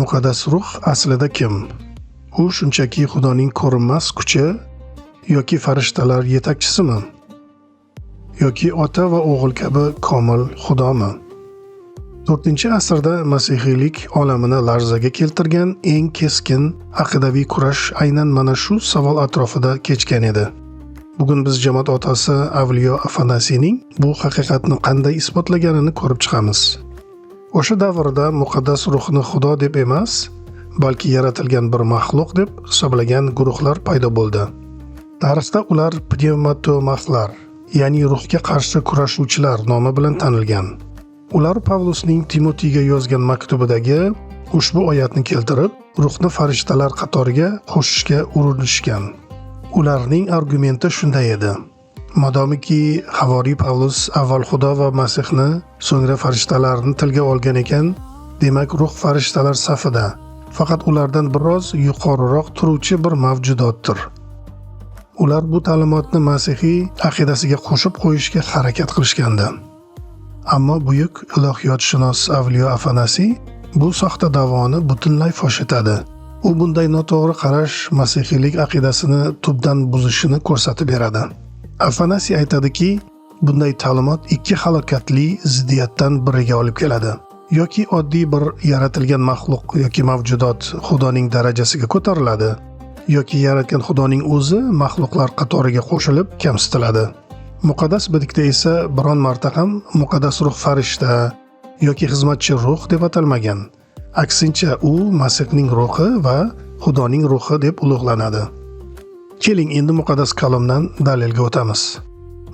Muqaddas ruh aslida kim? U shunchaki Xudoning ko'rinmas kuchi yoki farishtalar yetakchisimi? Yoki ota va o'g'il kabi komil Xudomi? 4-asrda masihiylik olamini larzaga keltirgan eng keskin aqidaviy kurash aynan mana shu savol atrofida kechgan edi. Bugun biz jamoat otasi Avliyo Afanasiyning bu haqiqatni qanday isbotlaganini ko'rib chiqamiz. O'sha davrda muqaddas ruhni Xudo deb emas, balki yaratilgan bir maxluq deb hisoblagan guruhlar paydo bo'ldi. Tarixda ular pnevmatomahlar, ya'ni ruhga qarshi kurashuvchilar nomi bilan tanilgan. Ular Pavlusning Timotiyga yozgan maktubidagi ushbu oyatni keltirib, ruhni farishtalar qatoriga qo'shishga urinishgan. Ularning argumenti shunday edi: modomiki havoriy Pavlus avval Xudo va Masihni, so'ngra farishtalarni tilga olgan ekan, demak ruh farishtalar safida, faqat ulardan biroz yuqoriroq turuvchi bir mavjudotdir. Ular bu ta'limotni masihiy aqidasiga qo'shib qo'yishga harakat qilishgandi. Ammo buyuk ilohiyotshunos Avliyo Afanasiy bu soxta da'voni butunlay fosh etadi. U bunday noto'g'ri qarash masihiylik aqidasini tubdan buzishini ko'rsatib beradi. Afanasiy aytadiki, bunday ta'limot ikki halokatli ziddiyatdan biriga olib keladi. Yoki oddiy bir yaratilgan maxluq yoki mavjudot Xudoning darajasiga ko'tariladi, yoki yaratgan Xudoning o'zi maxluqlar qatoriga qo'shilib kamsitiladi. Muqaddas bitikda esa biron marta ham muqaddas ruh farishta yoki xizmatchi ruh deb atalmagan. Aksincha, u Masihning ruhi va Xudoning ruhi deb ulug'lanadi. Keling, endi muqaddas kalomdan dalilga o'tamiz.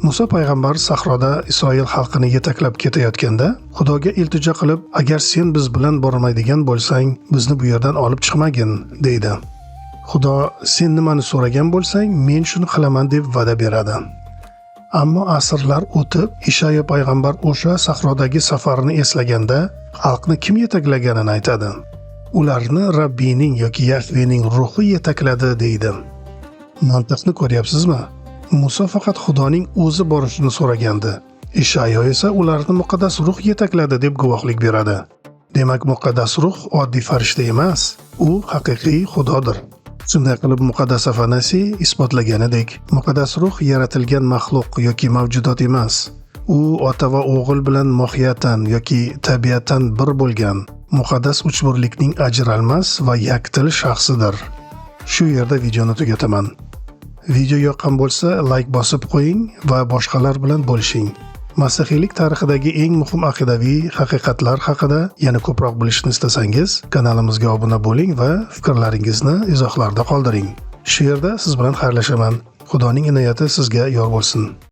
Musa payg'ambar sahroda Isroil xalqini yetaklab ketayotganda Xudoga iltijo qilib, agar sen biz bilan bormaydigan bo'lsang, bizni bu yerdan olib chiqmagin, deydi. Xudo, sen nimani so'ragan bo'lsang, men shuni qilaman deb va'da beradi. Ammo asrlar o'tib, Ishoya payg'ambar o'sha sahrodagi safarini eslaganda, xalqni kim yetaklaganini aytadi. Ularni Rabbiyning yoki Yahvening ruhi yetakladi, deydi. Mantiqni ko'ryapsizmi? Musa faqat Xudoning o'zi borishini so'ragandi. Ishoya esa ularni muqaddas ruh yetakladi deb guvohlik beradi. Demak, muqaddas ruh oddiy farishta emas, u haqiqiy Xudodir. Shunday qilib muqaddas Afanasiy isbotlaganidek, muqaddas ruh yaratilgan maxluq yoki mavjudot emas. U ota va o'g'il bilan mohiyatan yoki tabiatan bir bo'lgan muqaddas uchburlikning ajralmas va yakdil shaxsidir. Shu yerda videoni tugataman. Video yoqqan bo'lsa, like bosib qo'ying va boshqalar bilan bo'lishing. Masihiylik tarixidagi eng muhim aqidaviy haqiqatlar haqida yana ko'proq bilishni istasangiz, kanalimizga obuna bo'ling va fikrlaringizni izohlarda qoldiring. Shu yerda siz bilan xayrlashaman. Xudoning inoyati sizga yor bo'lsin.